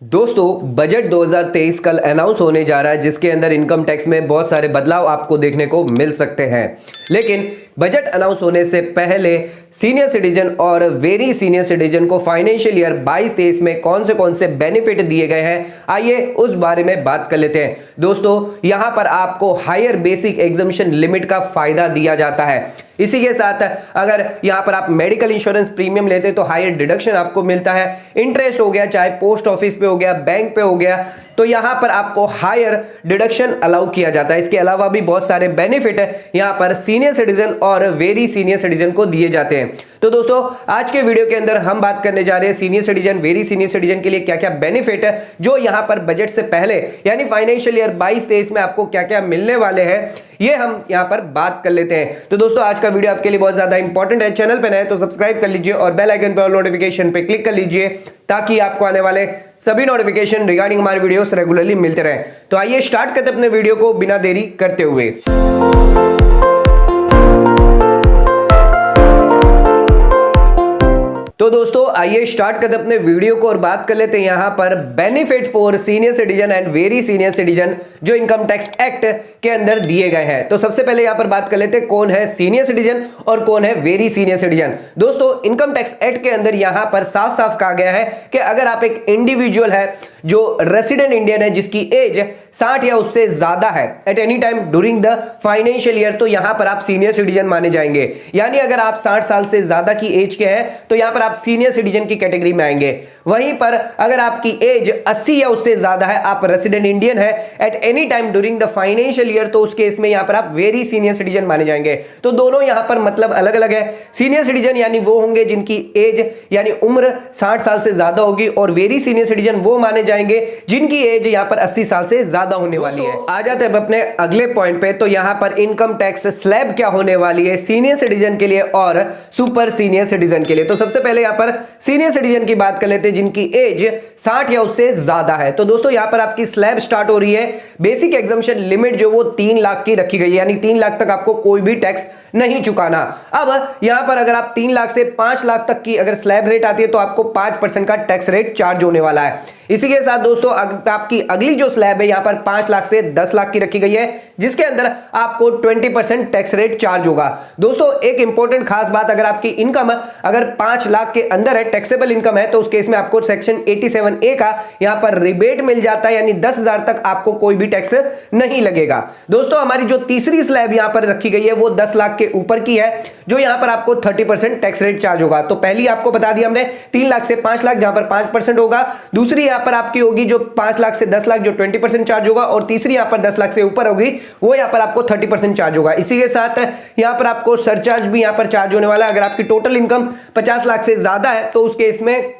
दोस्तों बजट 2023 कल अनाउंस होने जा रहा है जिसके अंदर इनकम टैक्स में बहुत सारे बदलाव आपको देखने को मिल सकते हैं। लेकिन बजट अनाउंस होने से पहले सीनियर सिटीजन और वेरी सीनियर सिटीजन को फाइनेंशियल ईयर 22-23 में कौन से बेनिफिट दिए गए हैं, आइए उस बारे में बात कर लेते हैं। दोस्तों यहां पर आपको हायर बेसिक एग्जम्पशन लिमिट का फायदा दिया जाता है। इसी के साथ अगर यहां पर आप मेडिकल इंश्योरेंस प्रीमियम लेते हैं तो हायर डिडक्शन आपको मिलता है। इंटरेस्ट हो गया, चाहे पोस्ट ऑफिस पे हो गया, बैंक पे हो गया, तो यहां पर आपको हायर डिडक्शन अलाउ किया जाता है। इसके अलावा भी बहुत सारे बेनिफिट यहां पर सीनियर सिटीजन और वेरी सीनियर सिटीजन को दिए जाते हैं। तो दोस्तों आज के वीडियो के अंदर हम बात करने जा रहे हैं senior citizen, very senior citizen के लिए क्या क्या बेनिफिट है जो यहां पर बजट से पहले यानी फाइनेंशियल ईयर 22-23 में आपको क्या क्या मिलने वाले हैं, ये हम यहां पर बात कर लेते हैं। तो दोस्तों आज का वीडियो आपके लिए बहुत ज्यादा इंपॉर्टेंट है। चैनल पर नए तो सब्सक्राइब कर लीजिए और बेल आइकन पर नोटिफिकेशन पे क्लिक कर लीजिए ताकि आपको आने वाले सभी नोटिफिकेशन रिगार्डिंग हमारे वीडियोस रेगुलरली मिलते रहे। तो आइए स्टार्ट करते हैं अपने वीडियो को बिना देरी करते हुए। तो दोस्तों आइए स्टार्ट करते अपने वीडियो को और बात कर लेते हैं यहां पर benefit for senior citizen and very senior citizen जो इनकम टैक्स एक्ट के अंदर दिए गए हैं। तो सबसे पहले यहां पर बात कर लेते हैं कौन है सीनियर सिटीजन और कौन है वेरी सीनियर सिटीजन। दोस्तों इनकम टैक्स एक्ट के अंदर यहां पर साफ साफ कहा गया है कि अगर आप एक इंडिविजुअल है जो रेसिडेंट इंडियन है जिसकी एज 60 या उससे ज्यादा है at any time during the financial year, तो यहां पर आप सीनियर सिटीजन माने जाएंगे। यानी अगर आप 60 साल से ज्यादा की एज के हैं तो यहां पर आप सीनियर सिटीजन की कैटेगरी में आएंगे। वहीं पर अगर आपकी एज 80 या उससे ज्यादा है, आप रेसिडेंट इंडियन है at any time during the financial year, तो उस केस में यहां पर आप वेरी सीनियर सिटीजन माने जाएंगे। तो दोनों यहां पर मतलब अलग अलग है। सीनियर सिटीजन यानी वो होंगे जिनकी एज यानी उम्र 60 साल से ज्यादा होगी और वेरी सीनियर सिटीजन वो माने जाएंगे जिनकी एज यहां पर 80 साल से ज्यादा होने वाली है। आ जाते हैं अपने अगले पॉइंट पे। तो यहां पर इनकम टैक्स स्लैब क्या होने वाली है सीनियर सिटीजन के लिए और सुपर सीनियर सिटीजन के लिए। तो सबसे पहले यहां पर सीनियर सिटीजन की बात कर लेते हैं जिनकी एज 60 या उससे ज्यादा है। तो दोस्तों यहां पर आपकी स्लैब स्टार्ट हो रही है। बेसिक एग्जम्पशन लिमिट जो वो 3 लाख की रखी गई है, यानी 3 लाख तक आपको कोई भी टैक्स नहीं चुकाना। अब यहां पर अगर आप 3 लाख से 5 लाख तक की अगर स्लैब रेट आती है तो आपको 5% का टैक्स रेट चार्ज होने वाला है। इसी के साथ दोस्तों आपकी अगली जो स्लैब है यहां पर 5 लाख से 10 लाख की रखी गई है जिसके अंदर आपको 20% टैक्स रेट चार्ज होगा। दोस्तों एक इंपॉर्टेंट खास बात, अगर आपकी इनकम अगर 5 लाख के अंदर है, टैक्सेबल इनकम है, तो उस केस में आपको सेक्शन 87A का यहां पर रिबेट मिल जाता है, यानी 10,000 तक आपको कोई भी टैक्स नहीं लगेगा। दोस्तों हमारी जो तीसरी स्लैब यहां पर रखी गई है वो 10 लाख के ऊपर की है जो यहां पर आपको 30% टैक्स रेट चार्ज होगा। तो पहली आपको बता दिया हमने 3 लाख से 5 लाख जहां पर 5% होगा, दूसरी यहां पर आपकी होगी जो 5 लाख से 10 लाख जो 20% चार्ज होगा, और तीसरी यहां पर 10 लाख से ऊपर होगी वो यहां पर आपको 30% चार्ज होगा। इसी के साथ यहां पर आपको सरचार्ज भी यहां पर चार्ज होने वाला है। अगर आपकी टोटल इनकम 50 लाख से ज्यादा है तो उस केस में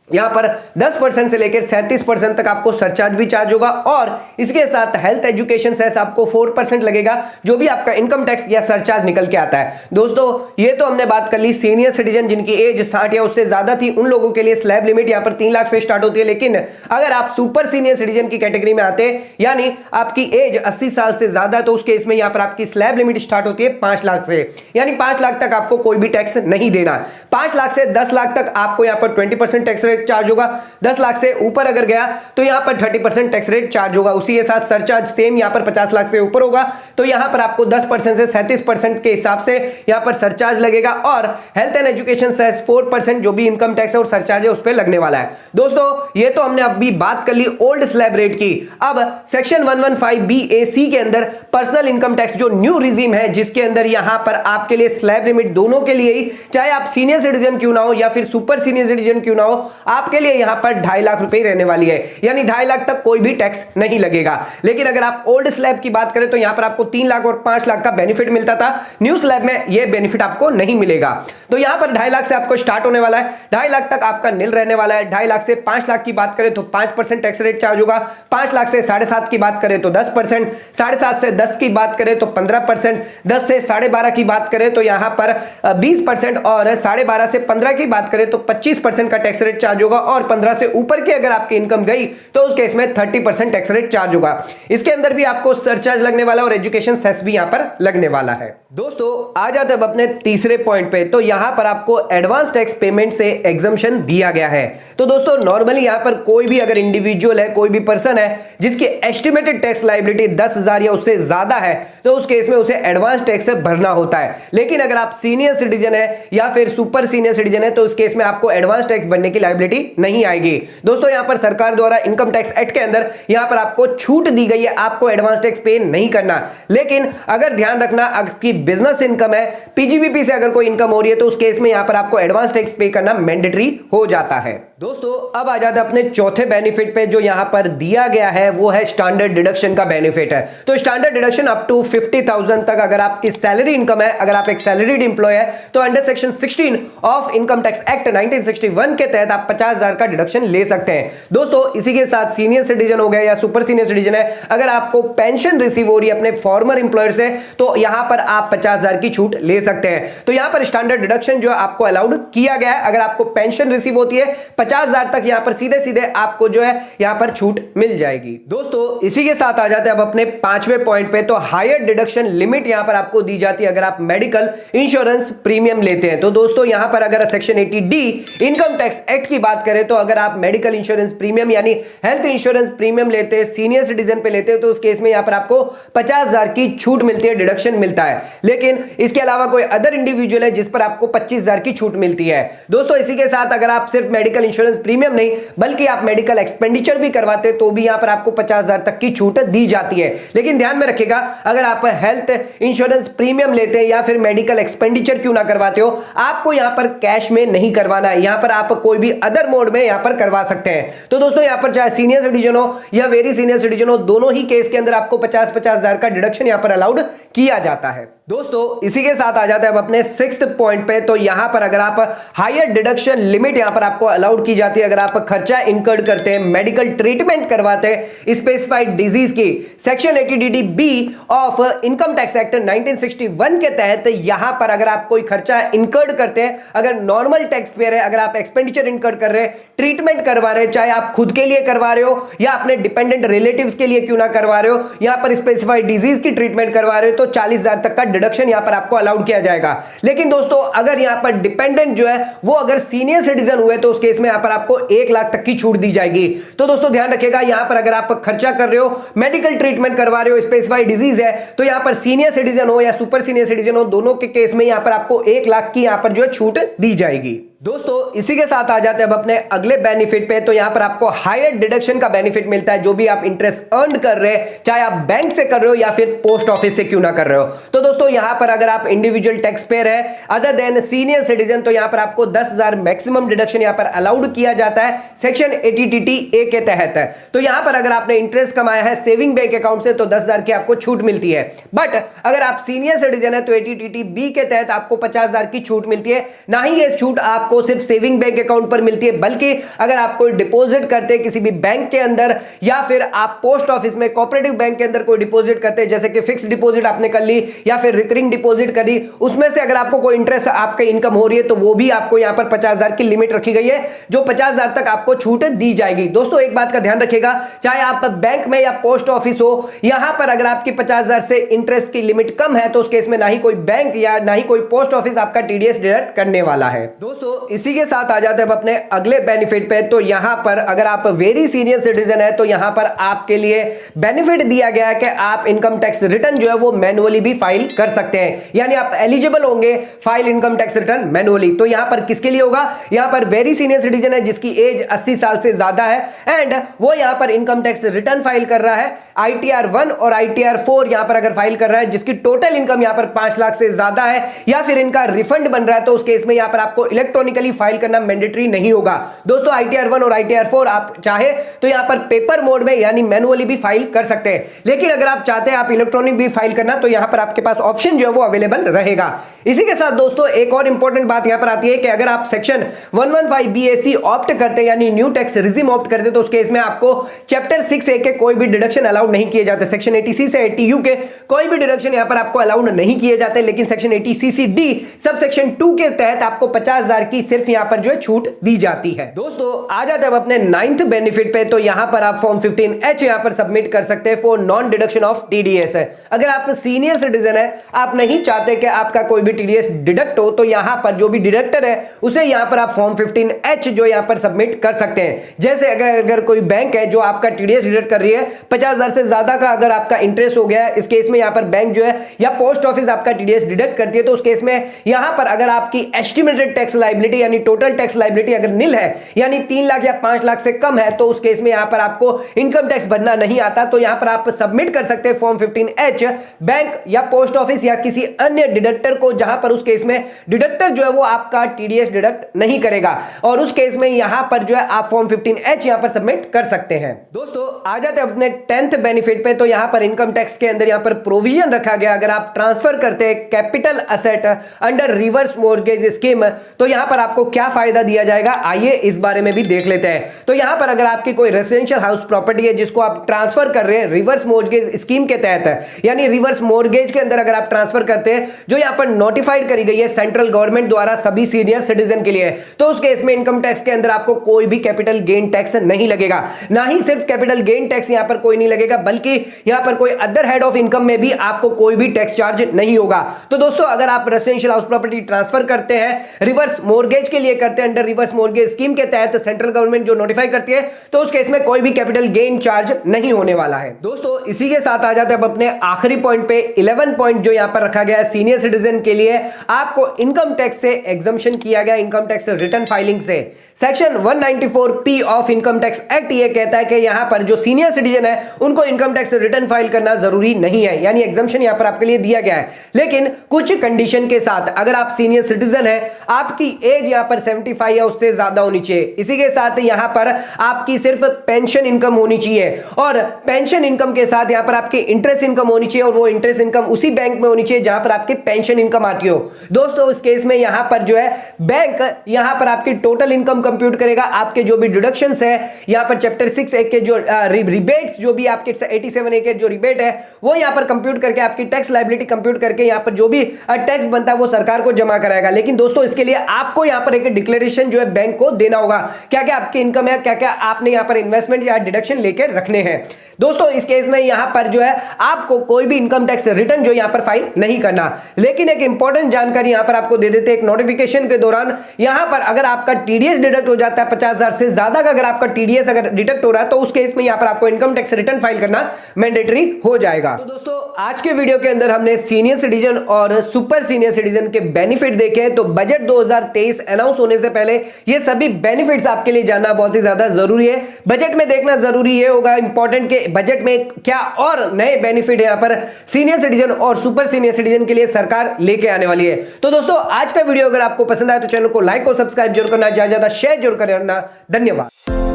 यहां पर 10% से लेकर 37% तक आपको सरचार्ज भी चार्ज होगा, और इसके साथ हेल्थ एजुकेशन सेस आपको 4% लगेगा जो भी आपका इनकम टैक्स या सरचार्ज निकल के आता है। दोस्तों ये तो हमने बात कर ली सीनियर सिटीजन जिनकी एज 60 या उससे ज्यादा थी, उन लोगों के लिए स्लैब लिमिट यहां पर 3 लाख से स्टार्ट होती है। लेकिन अगर आप सुपर सीनियर सिटीजन की कैटेगरी में आते हैं यानी आपकी एज 80 साल से ज्यादा, तो उस केस में यहां पर आपकी स्लैब लिमिट स्टार्ट होती है 5 लाख से, यानी 5 लाख तक आपको कोई भी टैक्स नहीं देना। 5 लाख से 10 लाख तक आपको यहां पर 20% टैक्स रेट चार्ज होगा। 10 लाख से ऊपर अगर गया तो यहां पर 30% टैक्स रेट चार्ज होगा। उसी के साथ सरचार्ज सेम यहां पर 50 लाख से ऊपर होगा तो यहां पर आपको 10% से 37% के हिसाब से यहां पर सरचार्ज लगेगा, और हेल्थ एंड एजुकेशन सेस 4% जो भी इनकम टैक्स है और सरचार्ज है उस पर लगने वाला है। दोस्तों ये तो हमने अभी बात कर ली ओल्ड स्लैब रेट की। अब सेक्शन 115BAC के अंदर पर्सनल इनकम टैक्स जो न्यू रिजीम है जिसके अंदर यहां पर आपके लिए स्लैब लिमिट दोनों के लिए ही, चाहे आप सीनियर सिटीजन क्यों ना हो या फिर सुपर सीनियर सिटीजन क्यों ना हो, आपके लिए यहां पर 2.5 लाख रुपए रहने वाली है, यानी 2.5 लाख तक कोई भी टैक्स नहीं लगेगा। लेकिन अगर आप ओल्ड स्लैब की बात करें तो यहां पर आपको 3 लाख और 5 लाख का बेनिफिट मिलता था, न्यू स्लैब में यह बेनिफिट आपको नहीं मिलेगा। तो यहां पर 2.5 लाख से आपको स्टार्ट होने वाला है, 2.5 लाख तक आपका निल रहने वाला है। 2.5 लाख से 5 लाख की बात करें तो 5% टैक्स रेट चार्ज होगा, 5 लाख से 7.5 की बात करें तो 10%, 7.5 से 10 की बात करें तो 15%, 10 से 12.5 की बात करें तो यहां पर 20%, और 12.5 से 15 की बात करें तो 25% का टैक्स रेट चार्ज चार्ज होगा, और 15 से ऊपर की अगर आपकी इनकम गई तो उस केस में 30% टैक्स रेट चार्ज होगा। इसके अंदर भी आपको सरचार्ज लगने वाला और एजुकेशन सेस भी यहां पर लगने वाला है। दोस्तों आ जाते अब अपने तीसरे पॉइंट पे, तो यहां पर आपको एडवांस टैक्स पेमेंट से एग्जम्पशन दिया गया है। तो दोस्तों नॉर्मली यहां पर कोई भी अगर इंडिविजुअल है, कोई भी पर्सन है जिसकी एस्टिमेटेड टैक्स लायबिलिटी 10,000 या उससे ज्यादा है, तो उस केस में उसे एडवांस टैक्स भरना होता है। लेकिन अगर आप सीनियर सिटीजन है या फिर सुपर सीनियर सिटीजन है, तो उस केस में आपको एडवांस टैक्स भरने की लायबिलिटी नहीं आएगी। दोस्तों यहां पर सरकार द्वारा इनकम टैक्स एक्ट के अंदर यहां पर आपको छूट दी गई है, आपको एडवांस टैक्स पे नहीं करना। लेकिन अगर ध्यान रखना, आपकी बिजनेस इनकम है, पीजीबीपी से अगर कोई इनकम हो रही है, तो उस केस में यहां पर आपको एडवांस टैक्स पे करना मैंडेटरी हो जाता है। दोस्तों अब आ जाते हैं अपने चौथे बेनिफिट पे, जो यहां पर दिया गया है वो है स्टैंडर्ड डिडक्शन का बेनिफिट है। तो स्टैंडर्ड डिडक्शन अप टू 50,000 तक अगर आपकी सैलरी इनकम है, अगर आप एक सैलरीड एम्प्लॉय है, तो under section 16 of income tax act 1961 के तहत आप 50,000 का डिडक्शन ले सकते हैं। दोस्तों इसी के साथ सीनियर सिटीजन हो गए या सुपर सीनियर सिटीजन है, अगर आपको पेंशन रिसीव हो रही है अपने फॉर्मर एम्प्लॉयर से, तो यहां पर आप 50,000 की छूट ले सकते हैं। तो यहां पर स्टैंडर्ड डिडक्शन जो आपको अलाउड किया गया है, अगर आपको पेंशन रिसीव होती है 50,000 तक, यहां पर सीधे सीधे आपको जो है यहां पर छूट मिल जाएगी। दोस्तों इसी के साथ आ जाते हैं अब अपने पांचवें पॉइंट पे, तो हायर डिडक्शन लिमिट यहां पर आपको दी जाती है अगर आप मेडिकल इंश्योरेंस प्रीमियम लेते हैं। तो दोस्तों यहां पर अगर section 80D income tax act की बात करें, तो अगर आप मेडिकल इंश्योरेंस प्रीमियम यानी हेल्थ इंश्योरेंस प्रीमियम लेते हैं, सीनियर सिटीजन पे लेते हैं, तो उस केस में यहां पर आपको 50,000 की छूट मिलती है, डिडक्शन मिलता है। लेकिन इसके अलावा कोई अदर इंडिविजुअल है जिस पर आपको 25,000 की छूट मिलती है। दोस्तों इसी के साथ अगर आप सिर्फ मेडिकल इंश्योरेंस प्रीमियम नहीं बल्कि आप मेडिकल एक्सपेंडिचर भी करवाते हैं, तो भी यहां पर आपको 50,000 तक की छूट दी जाती है। लेकिन ध्यान में रखिएगा, अगर आप हेल्थ इंश्योरेंस प्रीमियम लेते हैं या फिर मेडिकल एक्सपेंडिचर क्यों ना करवाते हो, आपको यहां पर कैश में नहीं करवाना है, यहां पर आप कोई भी अदर मोड में यहां पर करवा सकते हैं। तो दोस्तों यहां पर चाहे सीनियर सिटीजन हो या वेरी सीनियर सिटीजन हो, दोनों ही केस के अंदर आपको 50,000 का डिडक्शन यहां पर अलाउड किया जाता है। दोस्तों इसी के साथ आ जाते हैं अब अपने सिक्स्थ पॉइंट पे, तो यहां पर अगर आप हायर डिडक्शन लिमिट यहां पर आपको अलाउड की जाती है अगर आप खर्चा इंकर्ड करते हैं, मेडिकल ट्रीटमेंट करवाते हैं स्पेसिफाइड डिजीज की, section 80DD-B of income tax act 1961 के तहत यहां पर अगर आप कोई खर्चा इंकर्ड करते हैं, अगर नॉर्मल टैक्स पेयर है, अगर आप एक्सपेंडिचर इंकर्ड कर रहे हैं, ट्रीटमेंट करवा रहे हैं, चाहे आप खुद के लिए करवा रहे हो या अपने डिपेंडेंट रिलेटिव्स के लिए क्यों ना करवा रहे हो, यहां पर स्पेसिफाइड डिजीज की ट्रीटमेंट करवा रहे हो, तो 40,000 तक का डिडक्शन यहां पर आपको अलाउड किया जाएगा। लेकिन दोस्तों अगर यहां पर डिपेंडेंट जो है वो अगर सीनियर सिटीजन हुए, तो उस केस में यहां पर आपको 1 लाख तक की छूट दी जाएगी। तो दोस्तों ध्यान रखिएगा, यहां पर अगर आप खर्चा कर रहे हो, मेडिकल ट्रीटमेंट करवा रहे हो, स्पेसिफाइड डिजीज है, तो यहां पर सीनियर सिटीजन हो या सुपर सीनियर सिटीजन हो, दोनों के केस में यहां पर आपको 1 लाख की यहां पर जो है छूट दी जाएगी। दोस्तों इसी के साथ आ जाते हैं अब अपने अगले बेनिफिट पे, तो यहां पर आपको हायर डिडक्शन का बेनिफिट मिलता है जो भी आप इंटरेस्ट अर्न कर रहे हैं, चाहे आप बैंक से कर रहे हो या फिर पोस्ट ऑफिस से क्यों ना कर रहे हो। तो दोस्तों यहां पर अगर आप इंडिविजुअल टैक्स पेयर है अदर देन सीनियर सिटीजन, तो यहां पर आपको 10,000 मैक्सिमम डिडक्शन यहां पर अलाउड किया जाता है सेक्शन 80DD-A के तहत। तो यहां पर अगर आपने इंटरेस्ट कमाया है सेविंग बैंक अकाउंट से, तो 10,000 की आपको छूट मिलती है। बट अगर आप सीनियर सिटीजन है, तो 80DD-B के तहत आपको 50,000 की छूट मिलती है। ना ही ये छूट आपको सिर्फ सेविंग बैंक अकाउंट पर मिलती है, बल्कि अगर आप कोई डिपॉजिट करते हैं किसी भी बैंक के अंदर या फिर आप पोस्ट ऑफिस में कोऑपरेटिव बैंक के अंदर कोई डिपॉजिट करते हैं, जैसे कि फिक्स डिपॉजिट आपने कर ली या फिर रिकरिंग डिपॉजिट करी, उसमें से अगर आपको कोई इंटरेस्ट आपके इनकम हो रही है, तो वो भी आपको यहां पर 50,000 की लिमिट रखी गई है, जो 50,000 तक आपको छूट दी जाएगी। दोस्तों एक बात का ध्यान रखिएगा, चाहे आप बैंक में या पोस्ट ऑफिस हो, यहां पर अगर आपकी 50,000 से इंटरेस्ट की लिमिट कम है, तो उस केस में ना ही कोई बैंक या ना ही कोई पोस्ट ऑफिस आपका टीडीएस डिडक्ट करने वाला है। दोस्तों इसी के साथ आ जाते हैं अपने अगले बेनिफिट पे, तो यहां पर अगर आप वेरी सीनियर सिटीजन है, तो यहां पर आपके लिए बेनिफिट दिया गया है कि आप इनकम टैक्स रिटर्न जो है वो मैनुअली भी फाइल कर सकते हैं, यानी आप एलिजिबल होंगे file income tax return manually. तो यहां पर किसके लिए होगा, यहां पर वेरी सीनियर सिटीजन है जिसकी एज 80 साल से ज्यादा है एंड वो यहां पर इनकम टैक्स रिटर्न फाइल कर रहा है, ITR 1 और ITR 4 यहां पर अगर फाइल कर रहा है, जिसकी टोटल इनकम यहां पर 5 लाख से ज्यादा है, या फिर इनका रिफंड बन रहा है, तो उस केस में यहां पर आपको इलेक्ट्रॉनिकली फाइल करना मैंडेटरी नहीं होगा। दोस्तों ITR 1 और ITR 4 आप चाहे तो यहां पर पेपर मोड में यानी मैनुअली भी फाइल कर सकते हैं, लेकिन अगर आप चाहते हैं आप इलेक्ट्रॉनिक भी फाइल करना, तो यहां पर आपके पास ऑप्शन जो है वो अवेलेबल रहेगा। इसी के साथ दोस्तों एक और इंपॉर्टेंट बात यहां पर आती है कि अगर आप सेक्शन 115BAC ऑप्ट करते हैं यानी न्यू टैक्स रिजिम ऑप्ट करते हैं, तो उस केस में आपको चैप्टर 6A के कोई भी डिडक्शन अलाउड नहीं किए जाते। सेक्शन 80C से 80U के कोई भी डिडक्शन यहां पर आपको अलाउड नहीं किए जाते, लेकिन सेक्शन 80CC-D सब सेक्शन 2 के तहत आपको 50,000 की की सिर्फ यहां पर जो है छूट दी जाती है। दोस्तों आ जाते हैं अब अपने 9th बेनिफिट पे। तो यहां पर आप फॉर्म 15H यहां पर सबमिट कर सकते हैं for non deduction of TDS है। अगर आप सीनियर सिटीजन है, आप नहीं चाहते कि आपका कोई भी टीडीएस डिडक्ट हो, तो यहां पर जो भी डिडक्टर है उसे यहां पर आप फॉर्म 15H जो यहां पर सबमिट कर सकते हैं। जैसे अगर कोई बैंक है जो आपका टीडीएस डिडक्ट कर रही है 50,000 से ज्यादा का अगर आपका इंटरेस्ट हो गया है, इस केस में यहां पर बैंक जो है या पोस्ट ऑफिस आपका टीडीएस डिडक्ट करती है, तो उस केस में यहां पर अगर आपकी एस्टिमेटेड टैक्स लायबिलिटी यानी टोटल टैक्स लायबिलिटी अगर नील है, यानी 3 लाख या 5 लाख से कम है, तो उस केस में यहां पर आपको इनकम टैक्स भरना नहीं आता। तो यहां पर आप सबमिट कर सकते हैं फॉर्म 15H बैंक या पोस्ट ऑफिस या किसी अन्य डिडक्टर को, जहां पर उस केस में डिडक्टर जो है वो आपका टीडीएस डिडक्ट नहीं करेगा, और उस केस में यहां पर जो है आप फॉर्म 15H यहां पर सबमिट कर सकते हैं। दोस्तों आ जाते हैं अपने 10th बेनिफिट पे। तो यहां पर इनकम टैक्स के अंदर यहां पर प्रोविजन रखा गया, अगर आप ट्रांसफर करते हैं capital asset under reverse mortgage scheme, तो यहां पर आपको क्या फायदा दिया जाएगा, आइए इस बारे में भी देख लेते हैं। तो यहां पर अगर आपकी कोई रेजिडेंशियल हाउस प्रॉपर्टी है जिसको आप ट्रांसफर कर रहे हैं रिवर्स मॉर्गेज स्कीम के तहत, यानी रिवर्स मॉर्गेज के अंदर अगर आप ट्रांसफर करते हैं, जो यहां पर नोटिफाइड करी गई है सेंट्रल गवर्नमेंट द्वारा सभी सीनियर सिटीजन के लिए, तो उस केस में इनकम टैक्स के अंदर आपको कोई भी कैपिटल गेन टैक्स नहीं लगेगा। ना ही सिर्फ कैपिटल गेन टैक्स यहां पर कोई नहीं लगेगा, बल्कि यहां पर कोई अदर हेड ऑफ इनकम में भी आपको कोई भी टैक्स चार्ज नहीं होगा। तो दोस्तों अगर आप रेजिडेंशियल हाउस प्रॉपर्टी ट्रांसफर करते हैं, रिवर्स मॉर्गेज के लिए करते हैं अंडर रिवर्स मॉर्गेज स्कीम के तहत सेंट्रल गवर्नमेंट जो नोटिफाई करती है, तो उस केस में कोई भी कैपिटल गेन चार्ज नहीं होने वाला है। दोस्तों इसी के साथ आ जाते हैं अब अपने आखिरी पॉइंट पे, 11 पॉइंट जो यहां पर रखा गया है सीनियर सिटीजन के लिए, आपको इनकम टैक्स से एग्जम्पशन किया गया, इनकम टैक्स रिटर्न फाइलिंग से। Section 194P of income tax act ये कहता है कि यहां पर जो सीनियर सिटीजन है उनको इनकम टैक्स रिटर्न फाइल करना जरूरी नहीं है, यानी एग्जम्पशन यहां पर आपके लिए दिया गया है, लेकिन कुछ कंडीशन के साथ। अगर आप सीनियर सिटीजन है, आपकी एज यहां पर 75 या उससे ज्यादा होनी चाहिए, इसी के साथ यहां पर आपकी सिर्फ पेंशन इनकम होनी चाहिए, और पेंशन इनकम के साथ यहां पर आपकी इंटरेस्ट इनकम होनी चाहिए, और वो इंटरेस्ट इनकम उसी बैंक में होनी चाहिए जहां पर आपकी पेंशन इनकम आती हो। दोस्तों इस केस में यहां पर जो है बैंक यहां पर आपकी टोटल इनकम कंप्यूट करेगा, आपके जो भी डिडक्शंस है यहां पर चैप्टर 6A के जो रिबेट्स जो भी आपके 87A के जो रिबेट है वो यहां पर कंप्यूट करके आपकी टैक्स लायबिलिटी कंप्यूट करके यहां पर जो भी टैक्स बनता है वो सरकार को जमा कराएगा। लेकिन दोस्तों इसके लिए आपको यहां पर एक डिक्लेरेशन जो है बैंक को देना होगा, क्या क्या आपकी इनकम है, क्या क्या आपने यहां पर इन्वेस्टमेंट या डिडक्शन लेकर रखने हैं। दोस्तों इस केस में यहां पर जो है आपको कोई भी इनकम टैक्स रिटर्न जो यहां पर फाइल नहीं करना। लेकिन एक इंपॉर्टेंट जानकारी यहां पर आपको दे देते हैं, एक नोटिफिकेशन के दौरान यहां पर अगर आपका टीडीएस डिडक्ट हो जाता है 50,000 से ज्यादा का, अगर आपका टीडीएस अगर डिडक्ट हो रहा है, तो उस केस में यहां पर आपको इनकम टैक्स रिटर्न फाइल करना मैंडेटरी हो जाएगा। तो दोस्तों आज के वीडियो के अंदर हमने सीनियर सिटीजन और सुपर सीनियर सिटीजन के बेनिफिट देखे। तो बजट 2023 अनाउंस होने से पहले ये सभी बेनिफिट्स आपके लिए जानना बहुत ही ज्यादा जरूरी है। बजट में देखना जरूरी ये होगा इंपॉर्टेंट के बजट में क्या और नए बेनिफिट यहां पर सीनियर सिटीजन और सुपर सीनियर सिटीजन के लिए सरकार लेके आने वाली है। तो दोस्तों आज का वीडियो अगर आपको पसंद आया तो चैनल को लाइक और सब्सक्राइब जरूर करना, ज्यादा शेयर जरूर करना। धन्यवाद।